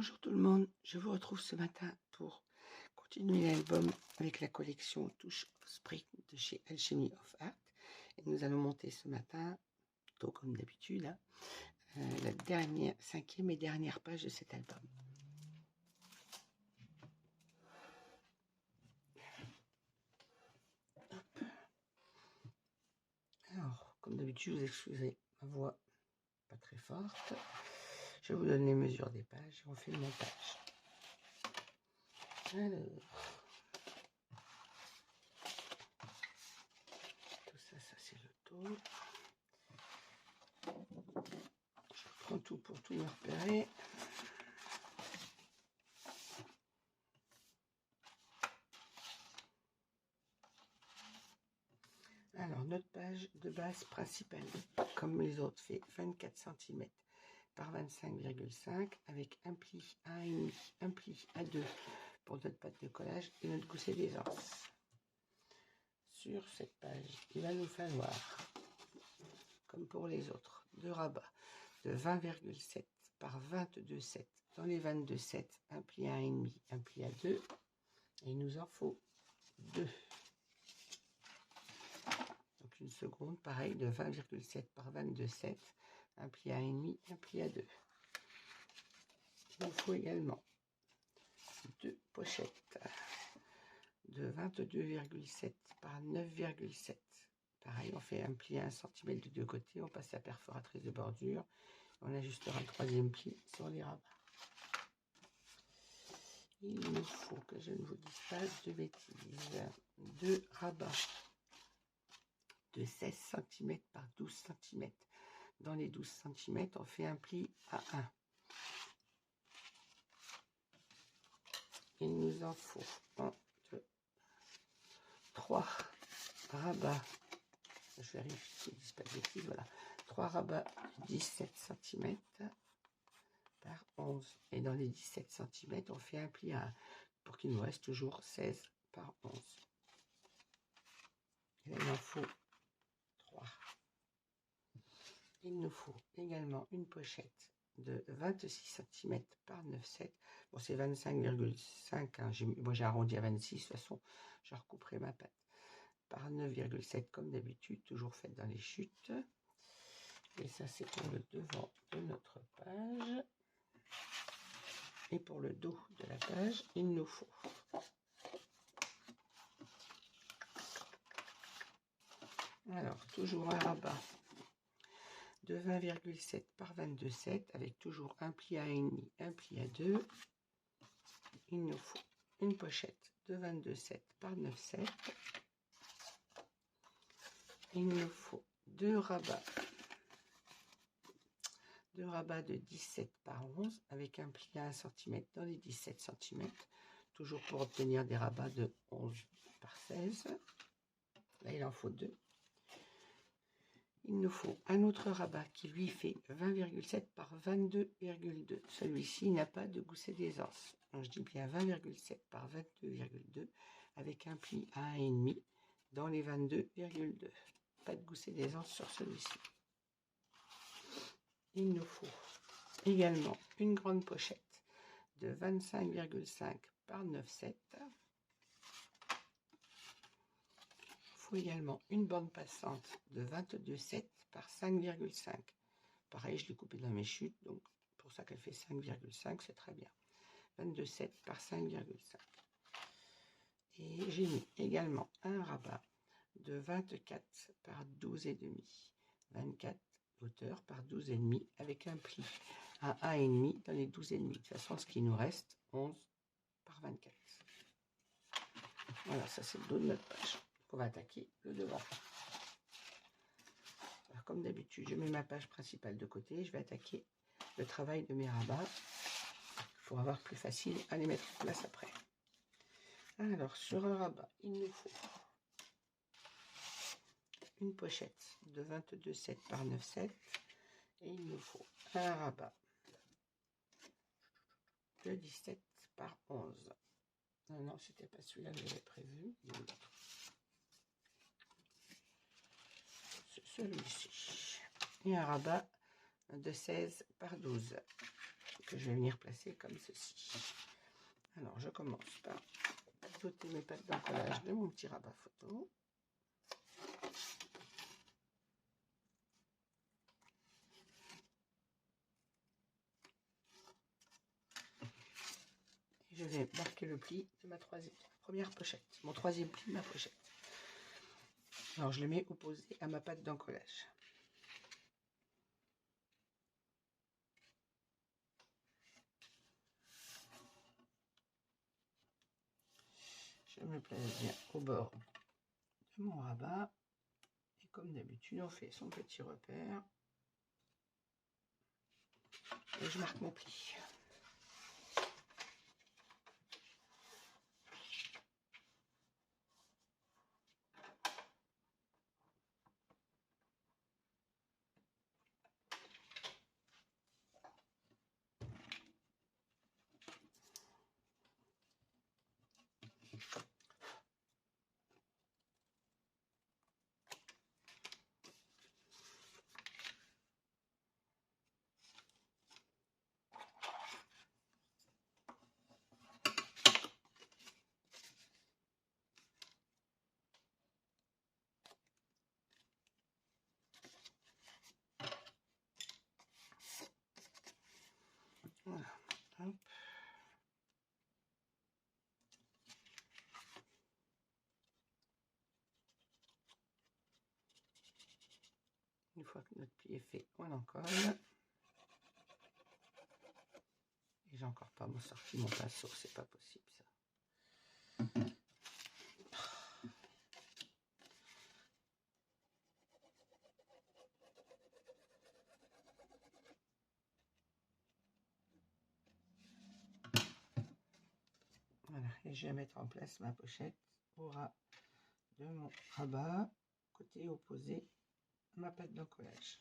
Bonjour tout le monde, je vous retrouve ce matin pour continuer l'album avec la collection Touch of Spring de chez Alchemy of Art. Et nous allons monter ce matin, tôt comme d'habitude, la cinquième et dernière page de cet album. Hop. Alors, comme d'habitude, vous excusez ma voix pas très forte. Je vous donne les mesures des pages et on fait le montage. Alors, tout ça, ça c'est le taux. Je prends tout pour tout me repérer. Alors, notre page de base principale, comme les autres, fait 24 cm par 25,5 avec un pli à 1,5, un pli à 2 pour notre pâte de collage et notre gousset d'aisance. Sur cette page, il va nous falloir, comme pour les autres, deux rabats de 20,7 par 22,7. Dans les 22,7, un pli à 1,5, un pli à 2. Et il nous en faut 2. Donc une seconde, pareil, de 20,7 par 22,7, un pli à 1,5, un pli à 2. Il nous faut également deux pochettes de 22,7 par 9,7. Pareil, on fait un pli à 1 cm de deux côtés, on passe la perforatrice de bordure, on ajustera le troisième pli sur les rabats. Il nous faut, que je ne vous dise pas de bêtises, deux rabats de 16 cm par 12 cm. Dans les 12 cm, on fait un pli à 1. Il nous en faut 1, 2, 3 rabats. Je vérifie que je ne dis pas de bêtises. Voilà. 3 rabats de 17 cm par 11. Et dans les 17 cm, on fait un pli à 1 pour qu'il nous reste toujours 16 par 11. Et là, il en faut 3. Il nous faut également une pochette de 26 cm par 9,7. Bon, c'est 25,5. Hein. Moi, j'ai arrondi à 26. De toute façon, je recouperai ma pâte. Par 9,7 comme d'habitude, toujours faite dans les chutes. Et ça, c'est pour le devant de notre page. Et pour le dos de la page, il nous faut alors toujours un rabat de 20,7 par 22,7 avec toujours un pli à 1,5, un pli à 2. Il nous faut une pochette de 22,7 par 9,7. Il nous faut deux rabats de 17 par 11 avec un pli à 1 cm dans les 17 cm. Toujours pour obtenir des rabats de 11 par 16. Là, il en faut 2. Il nous faut un autre rabat qui lui fait 20,7 par 22,2. Celui-ci n'a pas de gousset d'aisance. Je dis bien 20,7 par 22,2 avec un pli à 1,5 dans les 22,2. Pas de gousset d'aisance sur celui-ci. Il nous faut également une grande pochette de 25,5 par 9,7. Il faut également une bande passante de 22,7 par 5,5. Pareil, je l'ai coupé dans mes chutes, donc pour ça qu'elle fait 5,5, c'est très bien. 22,7 par 5,5. Et j'ai mis également un rabat de 24 par 12,5. 24 hauteur par 12,5 avec un pli à 1,5 dans les 12,5. De toute façon, ce qui nous reste, 11 par 24. Voilà, ça c'est le dos de notre page. On va attaquer le devant. Alors, comme d'habitude, je mets ma page principale de côté. Je vais attaquer le travail de mes rabats pour avoir plus facile à les mettre en place après. Alors, sur un rabat, il nous faut une pochette de 22,7 par 9,7 et il nous faut un rabat de 17 par 11. Non, non, c'était pas celui-là que j'avais prévu. Celui-ci. Et un rabat de 16 par 12 que que je vais venir placer comme ceci. Alors, je commence par doter mes pattes d'encollage de mon petit rabat photo. Et je vais marquer le pli de ma première pochette, mon troisième pli de ma pochette. Alors, je le mets opposé à ma patte d'encollage. Je me place bien au bord de mon rabat. Et comme d'habitude, on fait son petit repère. Et je marque mon pli. Voilà. Hop. Une fois que notre pli est fait, on encolle. Et j'ai encore pas sorti mon pinceau, c'est pas possible ça. Voilà, et je vais mettre en place ma pochette au ras de mon rabat, côté opposé à ma patte d'encollage.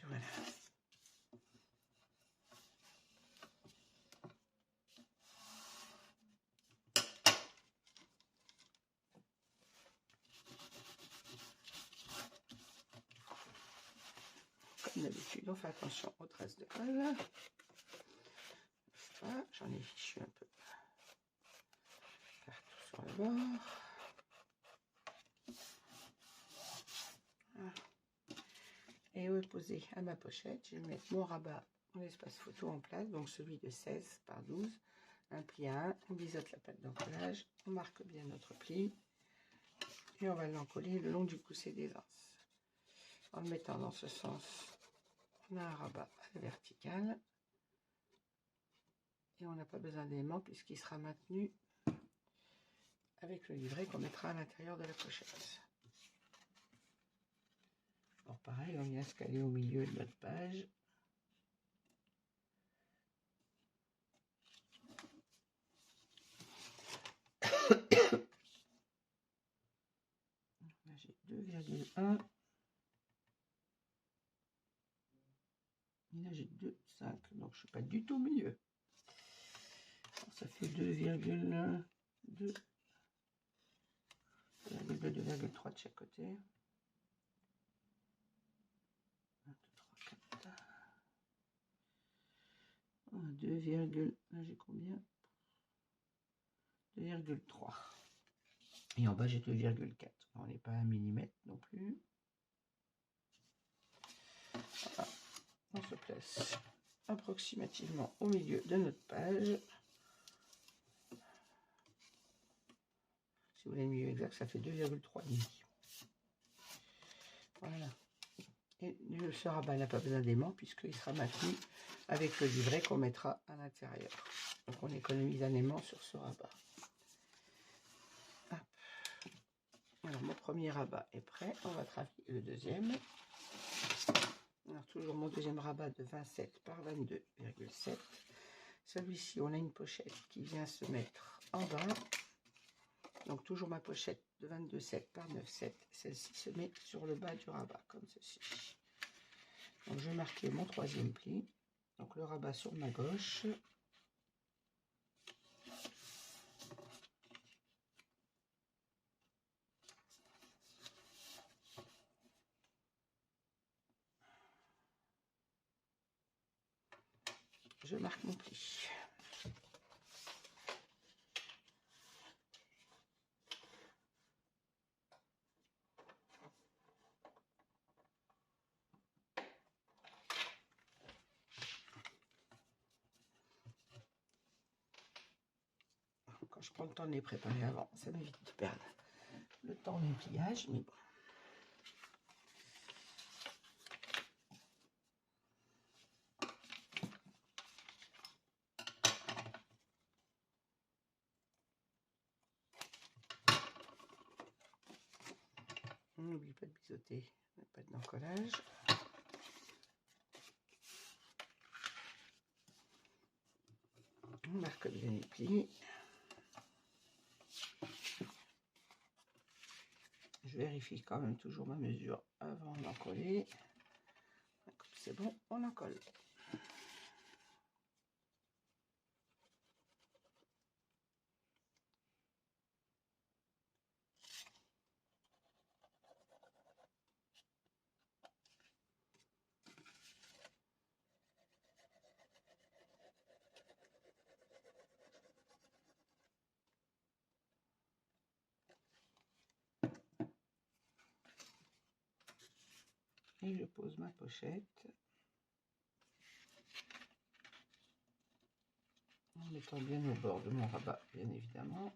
Voilà. Comme d'habitude, on fait attention aux traces de colle. J'en ai fichu un peu partout sur le bord. Voilà. Et opposé à ma pochette, je vais mettre mon rabat en espace photo en place, donc celui de 16 par 12, un pli à 1, on biseaute la patte d'encollage, on marque bien notre pli et on va l'encoller le long du gousset des anses. En le mettant dans ce sens, on a un rabat à la verticale et on n'a pas besoin d'aimant puisqu'il sera maintenu avec le livret qu'on mettra à l'intérieur de la pochette. Alors pareil, on vient se caler au milieu de notre page. Là j'ai 2,1. Et là j'ai 2,5. Donc je ne suis pas du tout au milieu. Alors, ça fait 2,2. 2,3 de chaque côté. 1, 2, 3, 4. 2, là j'ai combien? 2,3. Et en bas j'ai 2,4. On n'est pas à 1 mm non plus. Voilà. On se place approximativement au milieu de notre page. Si vous voulez le milieu exact, ça fait 2,3,5. Voilà. Et ce rabat n'a pas besoin d'aimant puisqu'il sera maintenu avec le livret qu'on mettra à l'intérieur. Donc on économise un aimant sur ce rabat. Hop. Alors mon premier rabat est prêt. On va travailler le deuxième. Alors, toujours mon deuxième rabat de 27 par 22,7. Celui-ci, on a une pochette qui vient se mettre en bas. Donc, toujours ma pochette de 22,7 par 9,7. Celle-ci se met sur le bas du rabat, comme ceci. Donc, je vais marquer mon troisième pli. Donc, le rabat sur ma gauche. Je marque mon pli. Quand je prends le temps de les préparer avant, ça m'évite de perdre le temps du pliage, mais bon. On n'oublie pas de biseauter, pas d'encollage. On marque bien les plis. Je vérifie quand même toujours ma mesure avant d'encoller. C'est bon, on encolle. Et je pose ma pochette en mettant bien au bord de mon rabat, bien évidemment.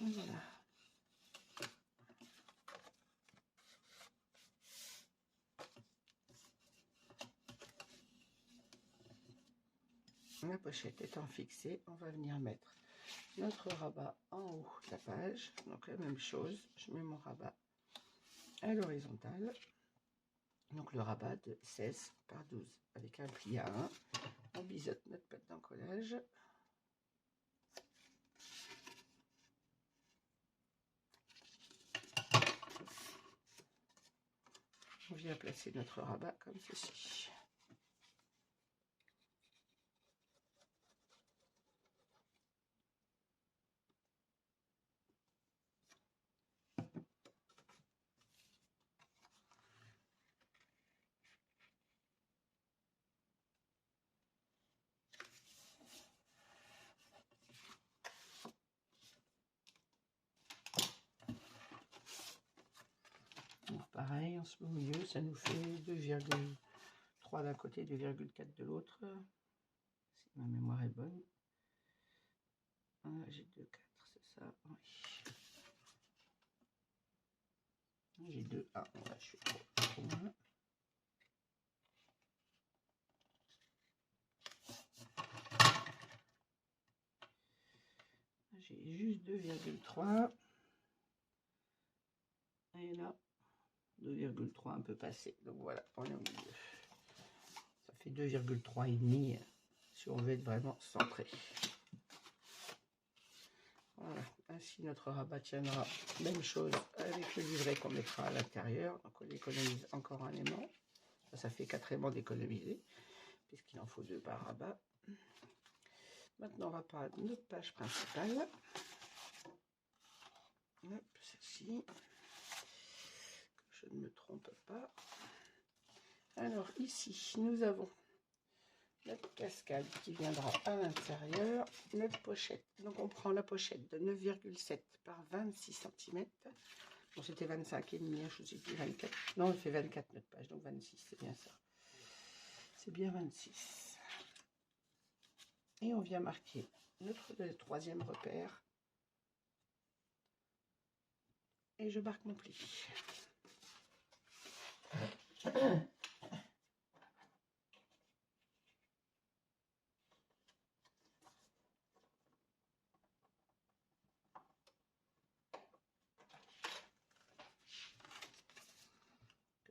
Voilà. Ma pochette étant fixée, on va venir mettre notre rabat en haut de la page. Donc la même chose, je mets mon rabat à l'horizontale. Donc le rabat de 16 par 12 avec un pli à 1. On biseaute notre pâte d'encollage. On vient placer notre rabat comme ceci. Donc pareil, on se met au milieu, ça nous fait 2,3 d'un côté, 2,4 de l'autre. Si ma mémoire est bonne. J'ai 2,4, c'est ça, oui. J'ai 2, ah, là, je suis trop loin. J'ai juste 2,3. Et là, 2,3 un peu passé. Donc voilà, on est au milieu. Ça fait 2,3 et demi si on veut être vraiment centré. Voilà, ainsi notre rabat tiendra. Même chose avec le livret qu'on mettra à l'intérieur. Donc on économise encore un aimant. Ça fait 4 aimants d'économiser, puisqu'il en faut 2 par rabat. Maintenant, on va parler de notre page principale. Hop, celle-ci. Que je ne me trompe pas. Alors, ici, nous avons notre cascade qui viendra à l'intérieur. Notre pochette. Donc, on prend la pochette de 9,7 par 26 cm. Bon, c'était 25,5, je vous ai dit 24. Non, elle fait 24 notre page, donc 26, c'est bien ça. C'est bien 26. Et on vient marquer notre troisième repère et je marque mon pli. Comme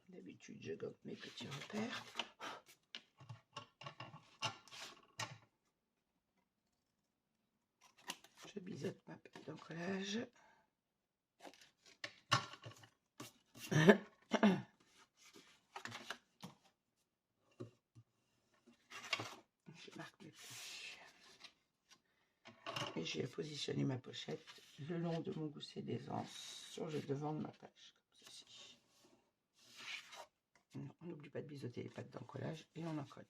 d'habitude, je gomme mes petits repères. Je biseaute ma pâte d'encollage. Je marque mes plis. Et j'ai positionné ma pochette le long de mon gousset d'aisance sur le devant de ma page, comme ceci. On n'oublie pas de biseauter les pattes d'encollage et on encolle.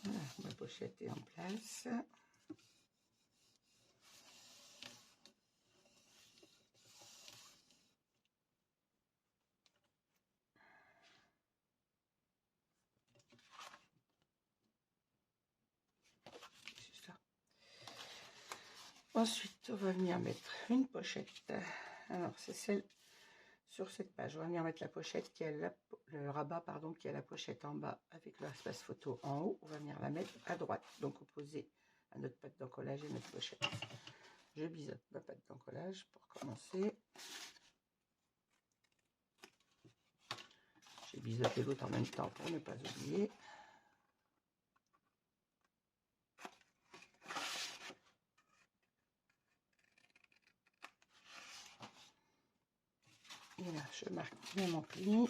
Voilà, ma pochette est en place. C'est ça. Ensuite, on va venir mettre une pochette. Alors, c'est celle sur cette page. On va venir mettre la pochette qui a le rabat, pardon, qui a la pochette en bas avec l'espace photo en haut. On va venir la mettre à droite, donc opposée à notre pâte d'encollage et notre pochette. Je biseaute ma pâte d'encollage pour commencer. J'ai biseauté l'autre en même temps pour ne pas oublier. Et là, je marque bien mon pli.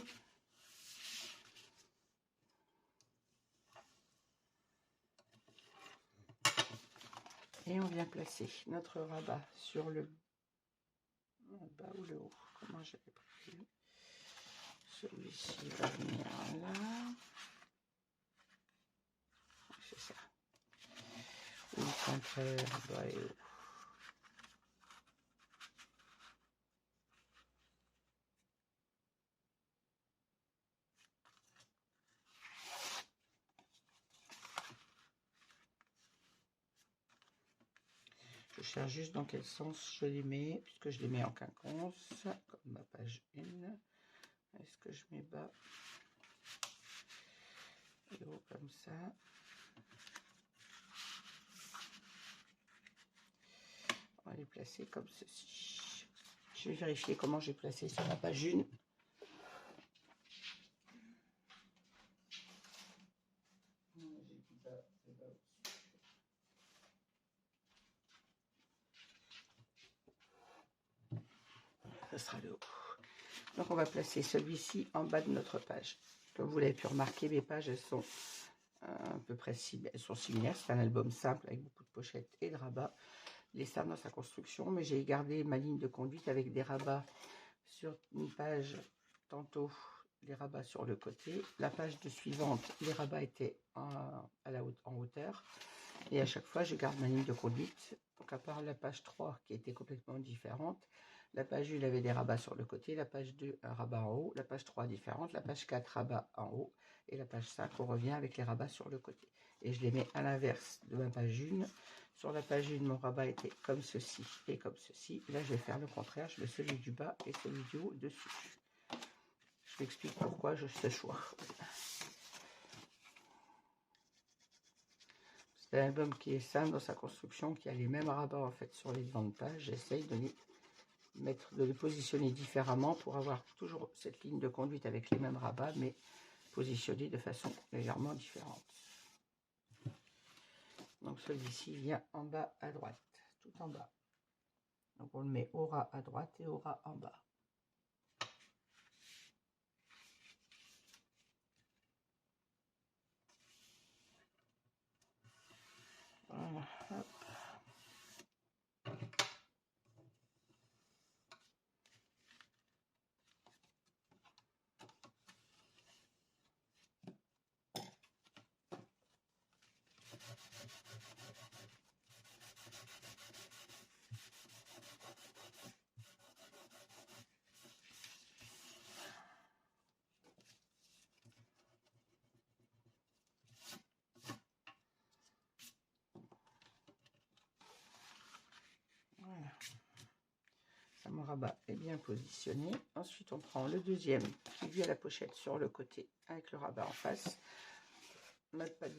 Et on vient placer notre rabat sur le bas ou le haut. Comment j'avais prévu. Celui-ci va venir là. C'est ça. Ou le contraire, bas et haut. Je cherche juste dans quel sens je les mets, puisque je les mets en quinconce, comme ma page 1. Est-ce que je mets bas et haut comme ça? On va les placer comme ceci. Je vais vérifier comment j'ai placé sur la page 1. Ce sera le haut. Donc on va placer celui-ci en bas de notre page. Comme vous l'avez pu remarquer, mes pages elles sont à peu près elles sont similaires. C'est un album simple avec beaucoup de pochettes et de rabats. Les stars dans sa construction, mais j'ai gardé ma ligne de conduite avec des rabats sur une page, tantôt les rabats sur le côté. La page de suivante, les rabats étaient en hauteur. Et à chaque fois, je garde ma ligne de conduite. Donc à part la page 3 qui était complètement différente, la page 1 avait des rabats sur le côté, la page 2 un rabat en haut, la page 3 différente, la page 4 rabat en haut, et la page 5 on revient avec les rabats sur le côté. Et je les mets à l'inverse de ma page 1. Sur la page 1, mon rabat était comme ceci et comme ceci. Là, je vais faire le contraire, je mets celui du bas et celui du haut dessus. Je m'explique pourquoi je fais ce choix. C'est un album qui est simple dans sa construction, qui a les mêmes rabats en fait sur les devants de page. J'essaye de les positionner différemment pour avoir toujours cette ligne de conduite avec les mêmes rabats, mais positionnés de façon légèrement différente. Donc celui-ci vient en bas à droite. tout en bas. Donc on le met au ras à droite et au ras en bas. Voilà, hop. Voilà. Ça, mon rabat est bien positionné. Ensuite, on prend le deuxième qui vient à la pochette sur le côté avec le rabat en face. Notre pâte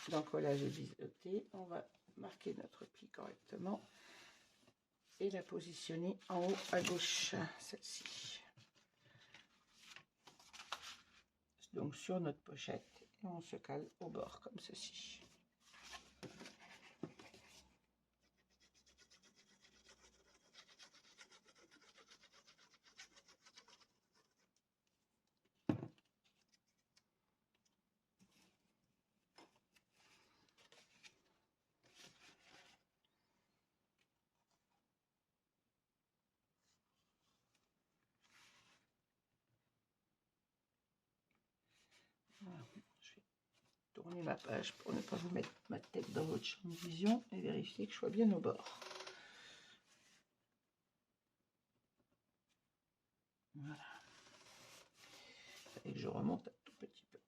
d'encollage est biseautée. On va marquer notre pli correctement et la positionner en haut à gauche, celle-ci. Donc sur notre pochette, et on se cale au bord comme ceci. Voilà. Je vais tourner ma page pour ne pas vous mettre ma tête dans votre champ de vision et vérifier que je sois bien au bord. Voilà. Et que je remonte un tout petit peu.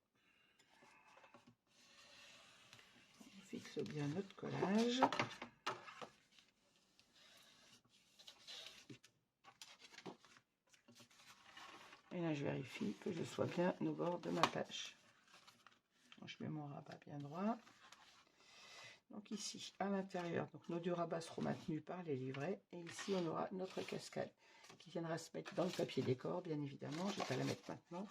On fixe bien notre collage. Et là, je vérifie que je sois bien au bord de ma page. Donc, je mets mon rabat bien droit. Donc ici, à l'intérieur, donc nos deux rabats seront maintenus par les livrets. Et ici, on aura notre cascade qui viendra se mettre dans le papier décor, bien évidemment. Je ne vais pas la mettre maintenant.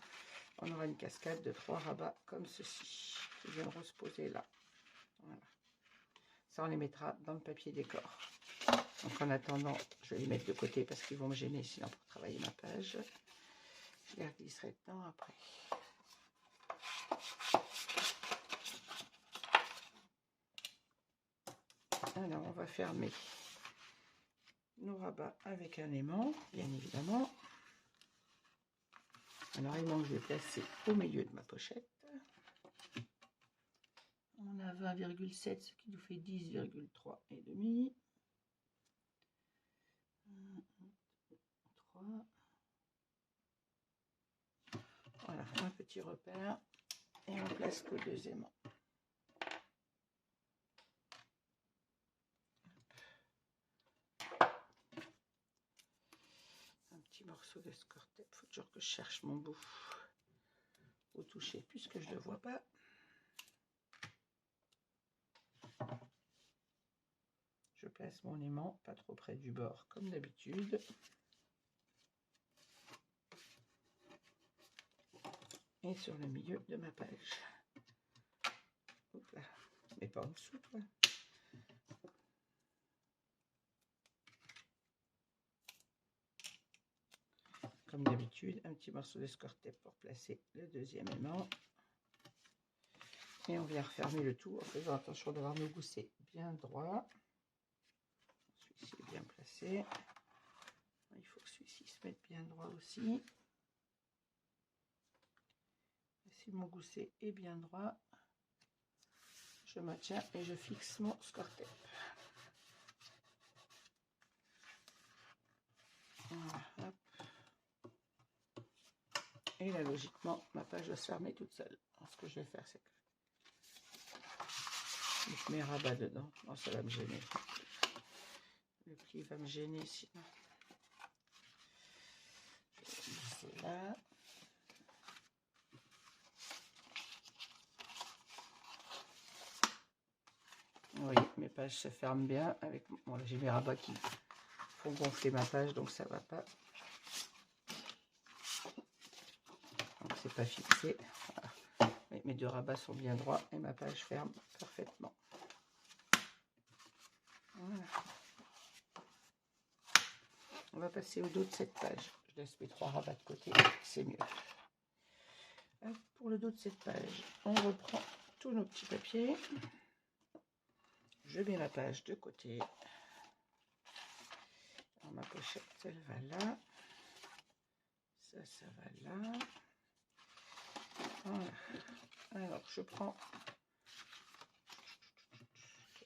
On aura une cascade de 3 rabats comme ceci, qui viendront se poser là. Voilà. Ça, on les mettra dans le papier décor. Donc en attendant, je vais les mettre de côté parce qu'ils vont me gêner sinon pour travailler ma page. Je les glisserai dedans après. Alors, on va fermer nos rabats avec un aimant, bien évidemment. Alors, aimant que je vais placer au milieu de ma pochette. On a 20,7, ce qui nous fait 10,3 et demi. 3. Voilà, un petit repère. Et on place le deuxième aimant. Morceau de score tape, il faut toujours que je cherche mon bout au toucher puisque je ne le vois pas. Je place mon aimant pas trop près du bord comme d'habitude et sur le milieu de ma page. Hop là, mais pas en dessous toi. Comme d'habitude, un petit morceau de score tape pour placer le deuxième aimant. Et on vient refermer le tout en faisant attention d'avoir nos goussets bien droits. Celui-ci est bien placé. Il faut que celui-ci se mette bien droit aussi. Et si mon gousset est bien droit, je maintiens et je fixe mon score tape. Voilà, hop. Et là, logiquement, ma page va se fermer toute seule. Alors, ce que je vais faire, c'est que je mets mes rabats dedans. Non, ça va me gêner. Le pli va me gêner sinon. Je vais glisser là. Vous voyez, mes pages se ferment bien. Avec... Bon, là, j'ai mes rabats qui font gonfler ma page, donc ça va pas. Donc, c'est pas fixé. Voilà. Mais mes deux rabats sont bien droits et ma page ferme parfaitement. Voilà. On va passer au dos de cette page. Je laisse mes 3 rabats de côté, c'est mieux. Pour le dos de cette page, on reprend tous nos petits papiers. Je mets la page de côté. Alors, ma pochette, elle va là. Ça va là. Voilà. Alors, je prends...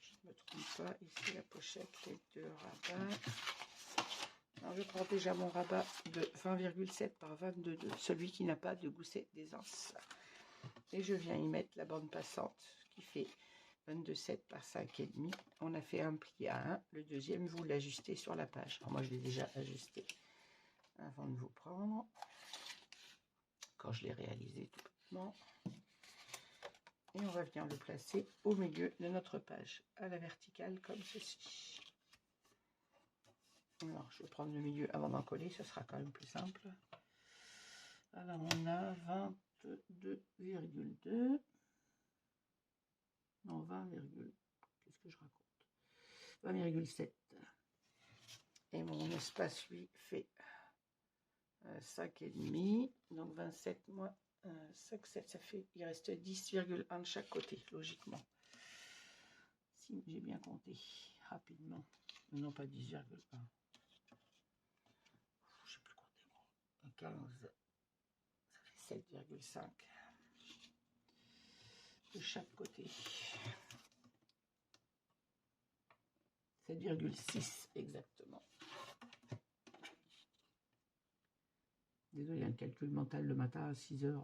Je ne me trompe pas. Ici, la pochette, les 2 rabats. Alors, je prends déjà mon rabat de 20,7 par 22,2, celui qui n'a pas de gousset d'aisance. Et je viens y mettre la bande passante qui fait 22,7 par 5,5. On a fait un pli à 1. Le deuxième, vous l'ajustez sur la page. Alors moi, je l'ai déjà ajusté avant de vous prendre, quand je l'ai réalisé tout bêtement. Et on va venir le placer au milieu de notre page, à la verticale, comme ceci. Alors, je vais prendre le milieu avant d'en coller, ça sera quand même plus simple. Alors, on a 22,2. Non, 20, qu'est-ce que je raconte? 20,7. Et mon espace, lui, fait 5,5. Donc, 27 moins 5,7, ça fait, il reste 10,1 de chaque côté, logiquement. Si j'ai bien compté rapidement. Non, pas 10,1. Je sais plus compter. 15. Ça fait 7,5 de chaque côté. 7,6 exactement. Désolé, un calcul mental le matin à 6 heures.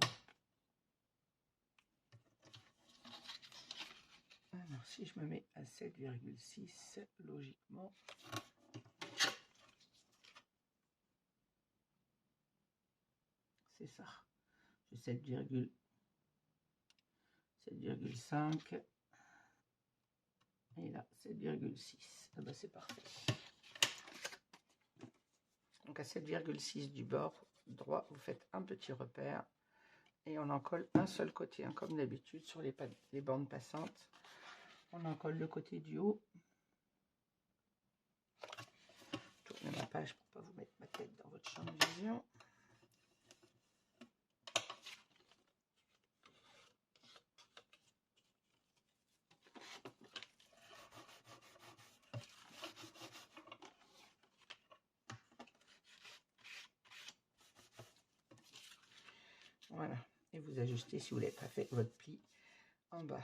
Alors, si je me mets à 7,6, logiquement, c'est ça. J'ai 7,5 et là 7,6. Ah ben c'est parfait. Donc à 7,6 du bord droit, vous faites un petit repère et on en colle un seul côté, hein, comme d'habitude sur les bandes passantes. On en colle le côté du haut. Tournez ma page pour pas vous mettre ma tête dans votre champ de vision. Voilà, et vous ajustez si vous n'avez pas fait votre pli en bas.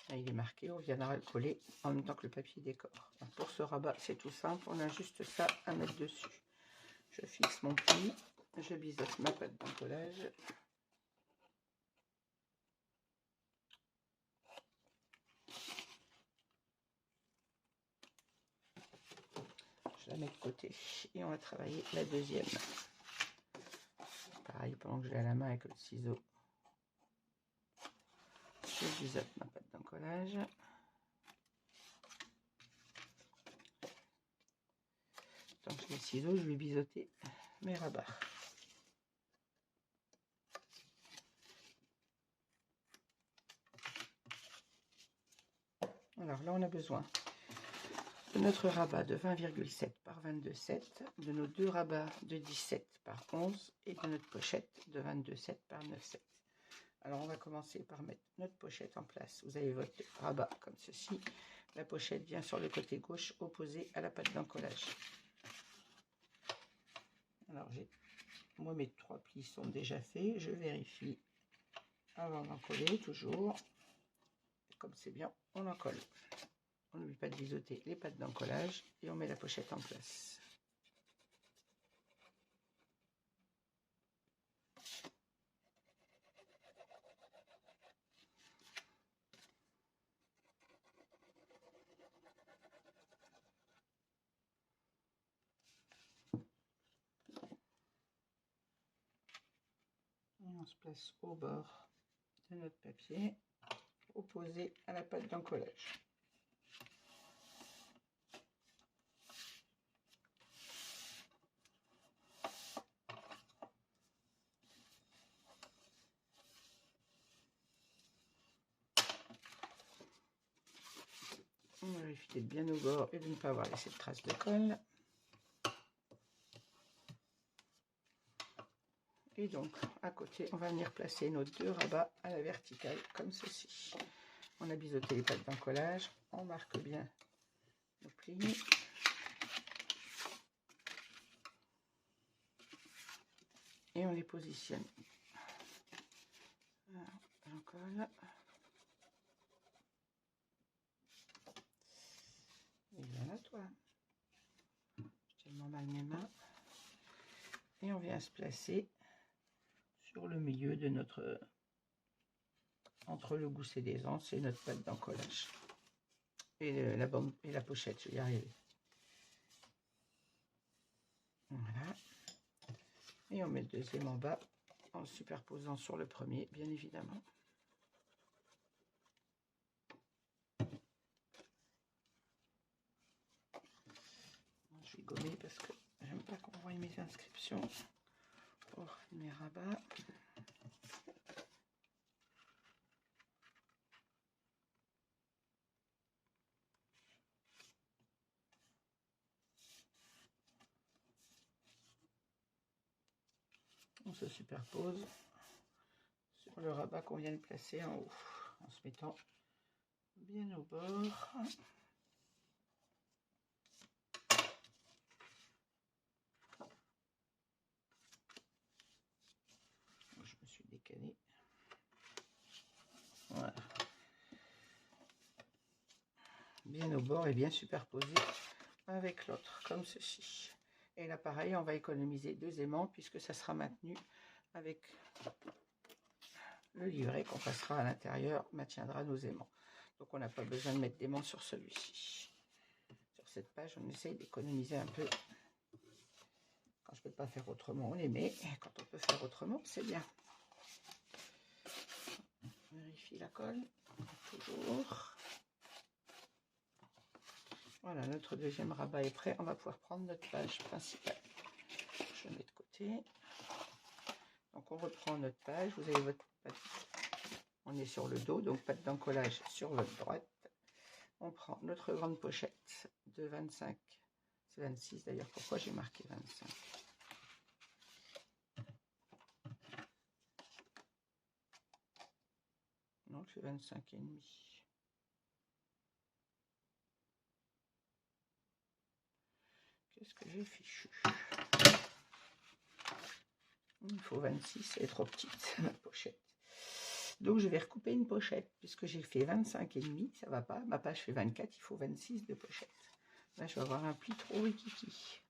Là, il est marqué, on viendra le coller en même temps que le papier décor. Alors, pour ce rabat, c'est tout simple, on a juste ça à mettre dessus. Je fixe mon pli, je biseaute ma pâte d'encollage. Je la mets de côté et on va travailler la deuxième. Pareil, pendant que je l'ai à la main avec le ciseau, je biseaute ma pâte d'encollage. Tant que j'ai le ciseau, je vais biseauter mes rabats. Alors là, on a besoin de notre rabat de 20,7 par 22,7, de nos deux rabats de 17 par 11 et de notre pochette de 22,7 par 9,7. Alors on va commencer par mettre notre pochette en place. Vous avez votre rabat comme ceci. La pochette vient sur le côté gauche opposé à la pâte d'encollage. Alors moi mes 3 plis sont déjà faits. Je vérifie avant d'encoller toujours. Comme c'est bien, on en colle. On n'oublie pas de biseauter les pattes d'encollage et on met la pochette en place. Et on se place au bord de notre papier, opposé à la pâte d'encollage. On vérifie d'être bien au bord et de ne pas avoir laissé de traces de colle. Et donc, à côté, on va venir placer nos 2 rabats à la verticale, comme ceci. On a biseauté les pattes d'encollage, on marque bien nos plis. Et on les positionne. Voilà, j'encolle. Et voilà toi. J'ai tellement mal mes mains. Et on vient se placer sur le milieu de notre... entre le gousset des anses et notre patte d'encollage. Et la bande et la pochette, je vais y arriver. Voilà. Et on met le deuxième en bas en le superposant sur le premier, bien évidemment. Je vais gommer parce que j'aime pas qu'on voie mes inscriptions pour mes rabats. On se superpose sur le rabat qu'on vient de placer en haut, en se mettant bien au bord. Je me suis décalé. Voilà. Bien au bord et bien superposé avec l'autre, comme ceci. Et là, pareil, on va économiser 2 aimants puisque ça sera maintenu avec le livret qu'on passera à l'intérieur, maintiendra nos aimants. Donc, on n'a pas besoin de mettre d'aimants sur celui-ci. Sur cette page, on essaye d'économiser un peu. Quand je ne peux pas faire autrement, on les met. Et quand on peut faire autrement, c'est bien. On vérifie la colle, toujours. Voilà, notre deuxième rabat est prêt. On va pouvoir prendre notre page principale. Je mets de côté. Donc, on reprend notre page. Vous avez votre patte. On est sur le dos, donc patte d'encollage sur votre droite. On prend notre grande pochette de 25. C'est 26 d'ailleurs. Pourquoi j'ai marqué 25? Non, c'est 25 et demi. Qu'est-ce que j'ai fichu? Il faut 26, c'est trop petite ma pochette. Donc je vais recouper une pochette puisque j'ai fait 25 et demi, ça va pas. Ma page fait 24, il faut 26 de pochette. Là je vais avoir un pli trop rikiki.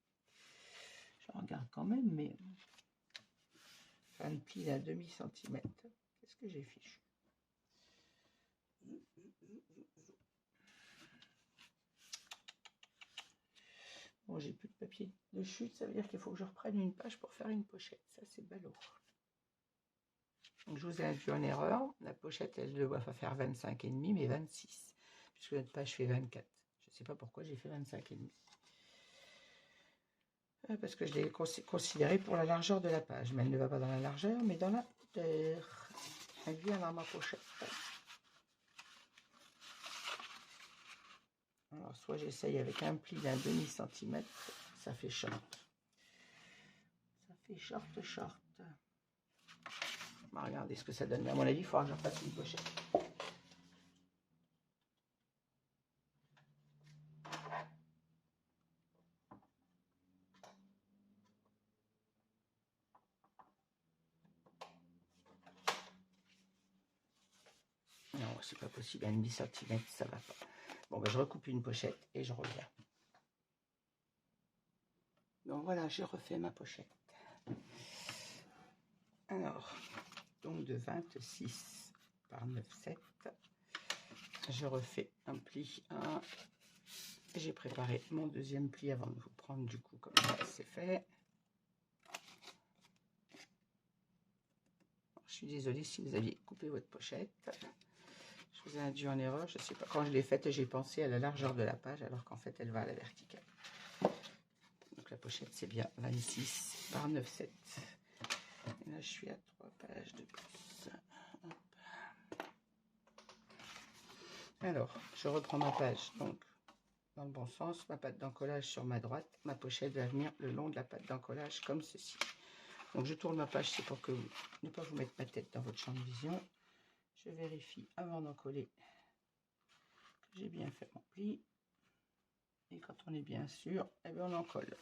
Je regarde quand même, mais fin de pli d'un demi-centimètre. Qu'est-ce que j'ai fichu? Bon, j'ai plus de papier de chute, ça veut dire qu'il faut que je reprenne une page pour faire une pochette. Ça, c'est ballot. Donc, je vous ai induit en erreur. La pochette, elle doit faire 25 et demi, mais 26, puisque notre page fait 24. Je ne sais pas pourquoi j'ai fait 25 et demi. Parce que je l'ai considéré pour la largeur de la page, mais elle ne va pas dans la largeur, mais dans la hauteur. Elle vient dans ma pochette. Alors, soit j'essaye avec un pli d'un demi-centimètre, ça fait short. Ça fait short. On va regarder ce que ça donne. Mais à mon avis, il faudra que je refasse une pochette. Non, c'est pas possible. À 1,5 cm, ça va pas. Bon, ben, je recoupe une pochette et je reviens. Donc voilà, j'ai refait ma pochette. Alors, donc de 26 par 9,7, je refais un pli 1. J'ai préparé mon deuxième pli avant de vous prendre du coup, comme ça c'est fait. Je suis désolée si vous aviez coupé votre pochette. Je vous ai induit en erreur, je sais pas. Quand je l'ai faite, j'ai pensé à la largeur de la page, alors qu'en fait, elle va à la verticale. Donc la pochette, c'est bien 26 par 9,7. Et là, je suis à 3 pages de plus. Hop. Alors, je reprends ma page, donc dans le bon sens, ma patte d'encollage sur ma droite, ma pochette va venir le long de la patte d'encollage comme ceci. Donc je tourne ma page, c'est pour que ne pas vous mettre ma tête dans votre champ de vision. Je vérifie avant d'encoller que j'ai bien fait mon pli. Et quand on est bien sûr, eh bien on encolle.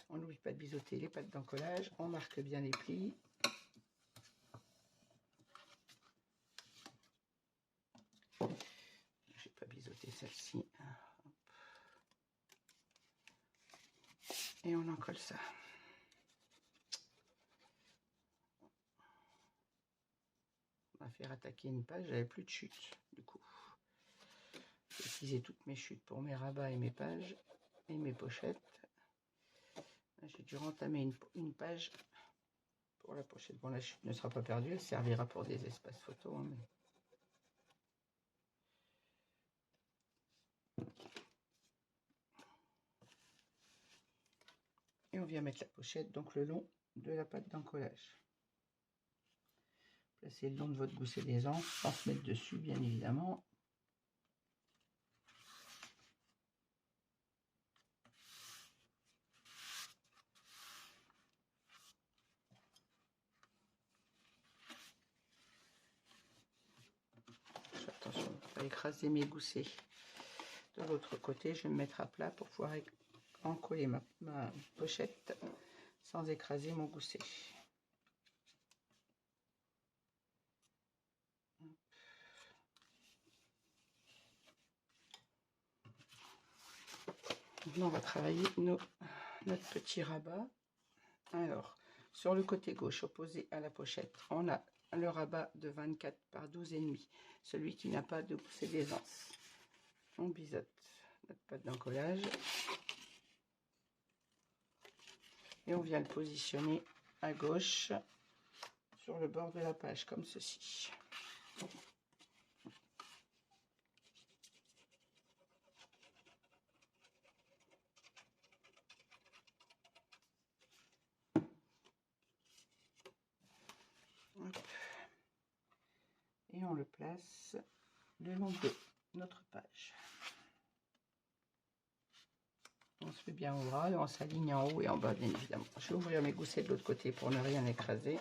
On n'oublie pas de biseauter les pattes d'encollage, on marque bien les plis. Je n'ai pas biseauté celle-ci. Et on encolle ça. On va faire attaquer une page, j'avais plus de chute du coup. J'ai utilisé toutes mes chutes pour mes rabats et mes pages et mes pochettes. J'ai dû rentamer une page pour la pochette. Bon, la chute ne sera pas perdue, elle servira pour des espaces photos. Hein, mais... Et on vient mettre la pochette donc le long de la patte d'encollage. Placez le long de votre gousset d'aisance sans se mettre dessus, bien évidemment. Attention de ne pas écraser mes goussets. De l'autre côté, je vais me mettre à plat pour pouvoir encoller ma pochette sans écraser mon gousset. Maintenant, on va travailler notre petit rabat. Alors, sur le côté gauche, opposé à la pochette, on a le rabat de 24 par 12,5, celui qui n'a pas de gousset d'aisance. On biseaute notre patte d'encollage et on vient le positionner à gauche sur le bord de la page, comme ceci. Et on le place le long de notre page. On se fait bien au bras et on s'aligne en haut et en bas, bien évidemment. Je vais ouvrir mes goussets de l'autre côté pour ne rien écraser,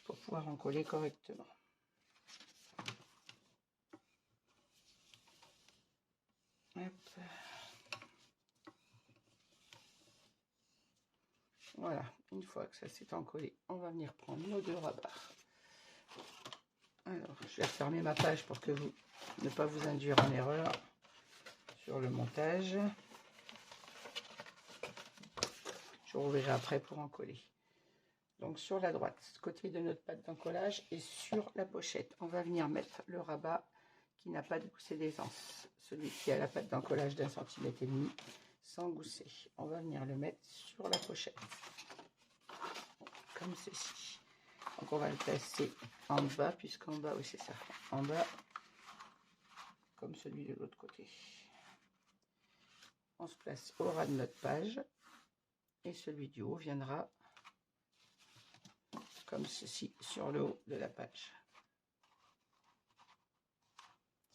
pour pouvoir encoller correctement. Hop. Voilà, une fois que ça s'est encollé, on va venir prendre nos deux rabats. Alors, je vais refermer ma page pour que vous ne pas vous induire en erreur sur le montage. Je rouvrirai après pour encoller. Donc sur la droite, côté de notre patte d'encollage et sur la pochette, on va venir mettre le rabat qui n'a pas de gousset d'aisance. Celui qui a la patte d'encollage d'1,5 cm sans gousset. On va venir le mettre sur la pochette. Comme ceci. Donc on va le placer en bas, puisqu'en bas, oui c'est ça, en bas, comme celui de l'autre côté. On se place au ras de notre page et celui du haut viendra comme ceci sur le haut de la page.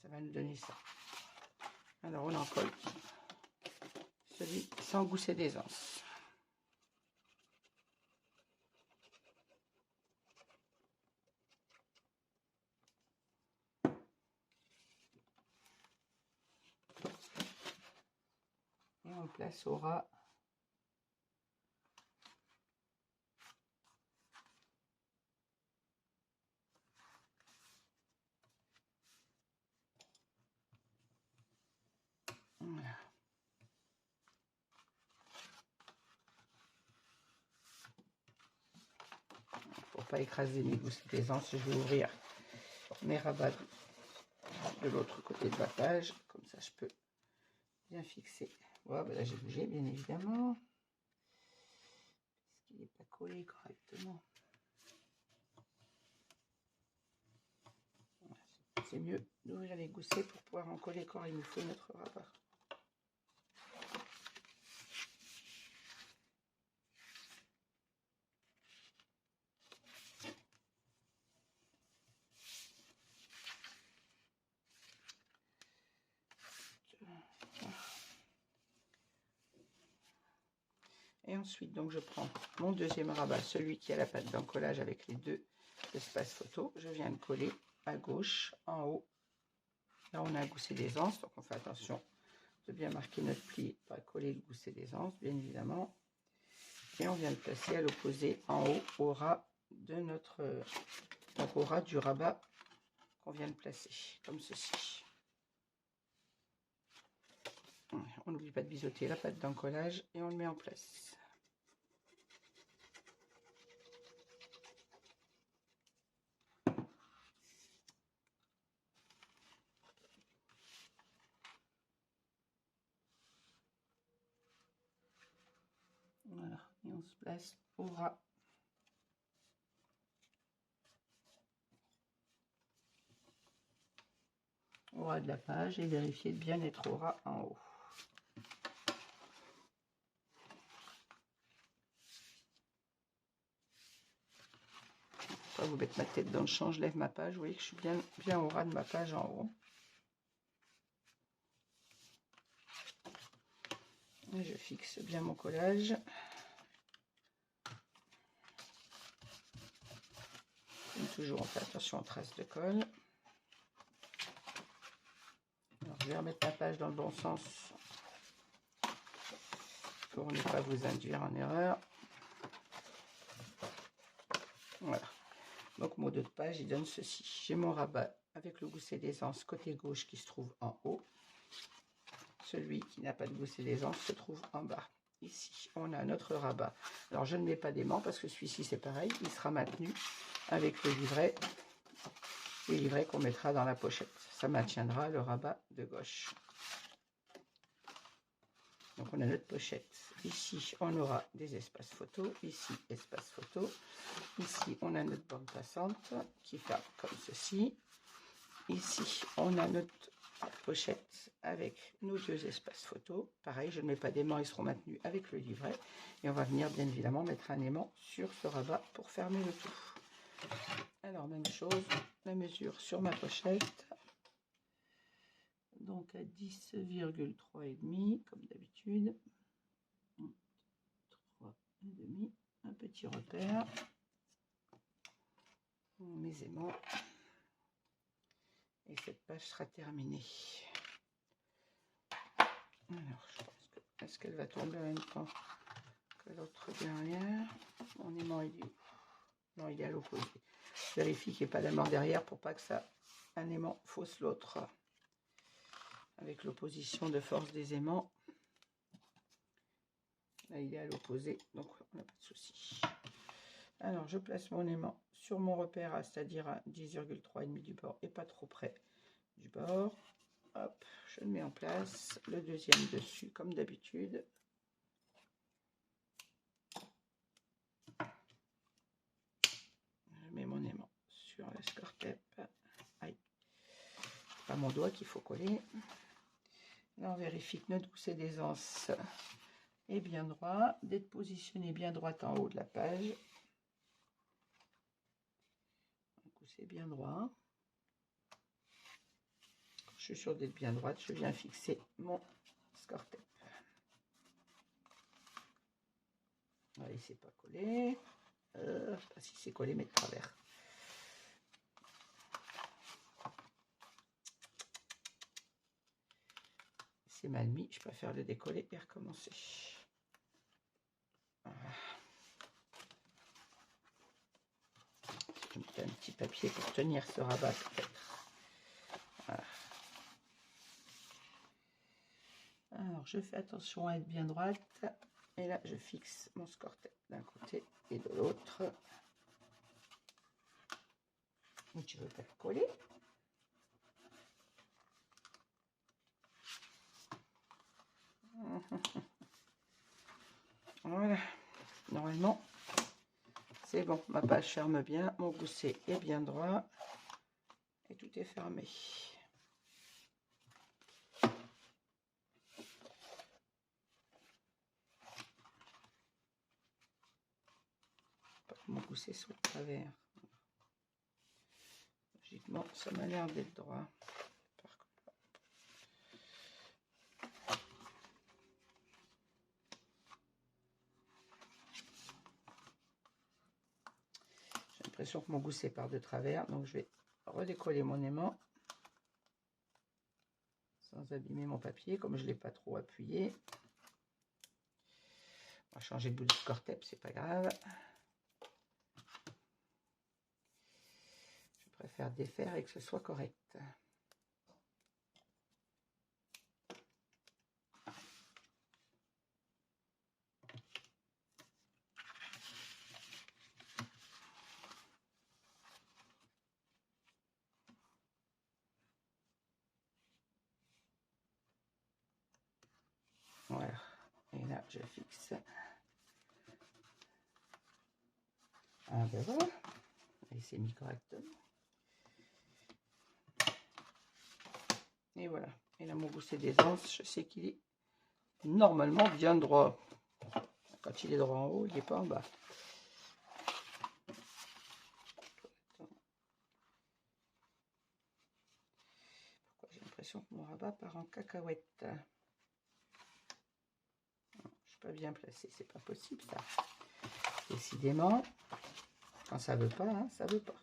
Ça va nous donner ça. Alors on encolle celui sans gousset d'aisance. Et on le place au ras . Voilà. Pour pas écraser mes gousses d'aisance, je vais ouvrir mes rabats de l'autre côté de la page. Comme ça, je peux bien fixer. Voilà, ben là, j'ai bougé, bien évidemment. Parce qu'il n'est pas collé correctement. Voilà. C'est mieux d'ouvrir les goussets pour pouvoir en coller quand il nous faut notre rabat. Ensuite, donc, je prends mon deuxième rabat, celui qui a la patte d'encollage avec les deux espaces photo. Je viens le coller à gauche, en haut. Là, on a un gousset d'aisance, donc on fait attention de bien marquer notre pli, pas coller le gousset d'aisance, bien évidemment. Et on vient le placer à l'opposé, en haut, au ras de notre, donc au ras du rabat qu'on vient de placer, comme ceci. On n'oublie pas de biseauter la pâte d'encollage et on le met en place. Voilà, et on se place au ras. Au ras de la page et vérifier de bien être au ras en haut. Pas vous mettre ma tête dans le champ, je lève ma page, vous voyez que je suis bien au ras de ma page en haut. Et je fixe bien mon collage. Comme toujours, on fait attention aux traces de colle. Alors, je vais remettre ma page dans le bon sens pour ne pas vous induire en erreur. Voilà. Donc mon dos de page, il donne ceci. J'ai mon rabat avec le gousset d'aisance côté gauche qui se trouve en haut. Celui qui n'a pas de gousset d'aisance se trouve en bas. Ici, on a notre rabat. Alors je ne mets pas d'aimant parce que celui-ci c'est pareil. Il sera maintenu avec le livret qu'on mettra dans la pochette. Ça maintiendra le rabat de gauche. Donc on a notre pochette. Ici, on aura des espaces photo. Ici, espace photo. Ici, on a notre bande passante qui fait comme ceci. Ici, on a notre pochette avec nos deux espaces photo. Pareil, je ne mets pas d'aimant, ils seront maintenus avec le livret. Et on va venir bien évidemment mettre un aimant sur ce rabat pour fermer le tout. Alors, même chose, la mesure sur ma pochette. Donc à 10,3,5 comme d'habitude. 3,5, un petit repère. Mes aimants. Et cette page sera terminée. Alors, je pense que est-ce qu'elle va tomber en même temps que l'autre derrière? Mon aimant, il est où? Non, il est à l'opposé. Je vérifie qu'il n'y ait pas d'aimant derrière pour pas que ça, un aimant fausse l'autre. Avec l'opposition de force des aimants. Là, il est à l'opposé, donc on n'a pas de souci. Alors, je place mon aimant sur mon repère, c'est-à-dire à 10,3,5 du bord et pas trop près du bord. Hop, je le mets en place. Le deuxième dessus, comme d'habitude. Je mets mon aimant sur la score-tape. Aïe, c'est pas mon doigt qu'il faut coller. Là, on vérifie que notre gousset d'aisance est bien droit, d'être positionné bien droit en haut de la page. Un gousset bien droit. Quand je suis sûre d'être bien droite, je viens fixer mon score-tape. On va laisser pas coller. Pas si c'est collé, mais de travers. C'est mal mis, je préfère le décoller et recommencer. Voilà. Un petit papier pour tenir ce rabat peut-être. Voilà. Alors je fais attention à être bien droite. Et là je fixe mon score-tape d'un côté et de l'autre. Ou tu veux pas le coller? Voilà. Normalement, c'est bon. Ma page ferme bien. Mon gousset est bien droit. Et tout est fermé. Pas que mon gousset soit de travers. Logiquement, ça m'a l'air d'être droit. l'impression que mon gousset part de travers, donc je vais redécoller mon aimant sans abîmer mon papier, comme je ne l'ai pas trop appuyé. On va changer de bout de cortep, c'est pas grave. Je préfère défaire et que ce soit correct. Voilà, et là je fixe. Ah ben voilà, et c'est mis correctement. Et voilà, et là mon gousset d'aisance, je sais qu'il est normalement bien droit. Quand il est droit en haut, il n'est pas en bas. Pourquoi j'ai l'impression que mon rabat part en cacahuète? Pas bien placé, c'est pas possible ça. Décidément, quand ça veut pas, hein, ça veut pas.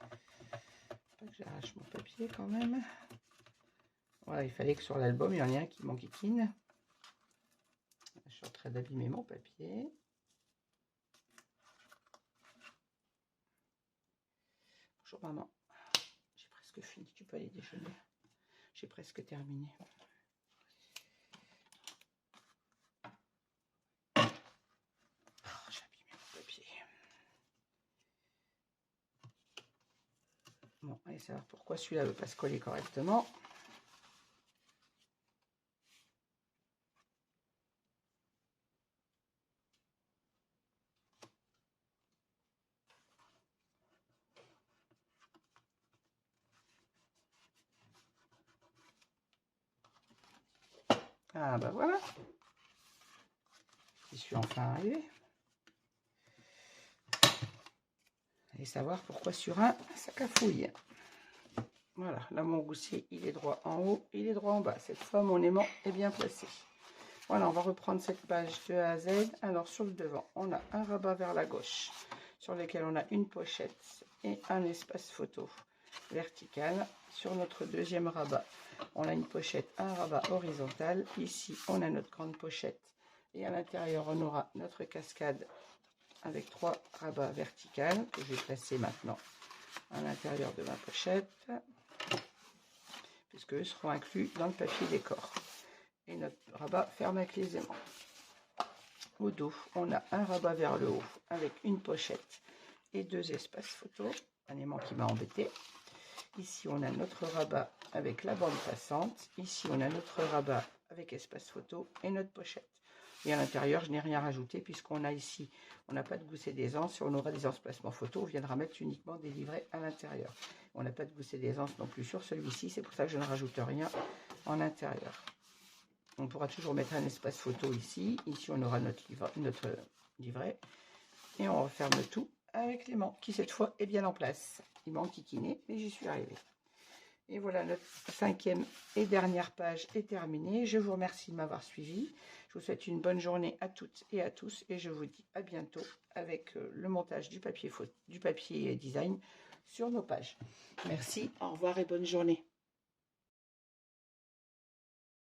Pas que j'arrache mon papier quand même. Voilà, il fallait que sur l'album il y en ait un qui m'enquiquine. Je suis en train d'abîmer mon papier. Bonjour maman, j'ai presque fini, tu peux aller déjeuner. J'ai presque terminé. J'ai abîmé mon papier. Bon, allez savoir pourquoi celui-là ne veut pas se coller correctement. Ah bah voilà. Je suis enfin arrivé. Allez savoir pourquoi sur un, ça cafouille. Voilà, là mon gousset, il est droit en haut, il est droit en bas. Cette fois, mon aimant est bien placé. Voilà, on va reprendre cette page de A à Z. Alors, sur le devant, on a un rabat vers la gauche, sur lequel on a une pochette et un espace photo vertical. Sur notre deuxième rabat, on a une pochette, un rabat horizontal. Ici, on a notre grande pochette. Et à l'intérieur, on aura notre cascade avec 3 rabats verticales que je vais placer maintenant à l'intérieur de ma pochette, puisque eux seront inclus dans le papier décor. Et notre rabat ferme avec les aimants. Au dos, on a un rabat vers le haut avec une pochette et 2 espaces photo, un aimant qui m'a embêté. Ici, on a notre rabat avec la bande passante. Ici, on a notre rabat avec espace photo et notre pochette. Et à l'intérieur, je n'ai rien rajouté puisqu'on a ici, on n'a pas de gousset d'aisance. Si on aura des emplacements photo, on viendra mettre uniquement des livrets à l'intérieur. On n'a pas de gousset d'aisance non plus sur celui-ci. C'est pour ça que je ne rajoute rien en intérieur. On pourra toujours mettre un espace photo ici. Ici, on aura notre livret. Et on referme tout avec l'aimant qui, cette fois, est bien en place. Il m'a enquiquiné, mais j'y suis arrivée. Et voilà, notre 5e et dernière page est terminée. Je vous remercie de m'avoir suivi. Je vous souhaite une bonne journée à toutes et à tous. Et je vous dis à bientôt avec le montage du papier design sur nos pages. Merci, au revoir et bonne journée.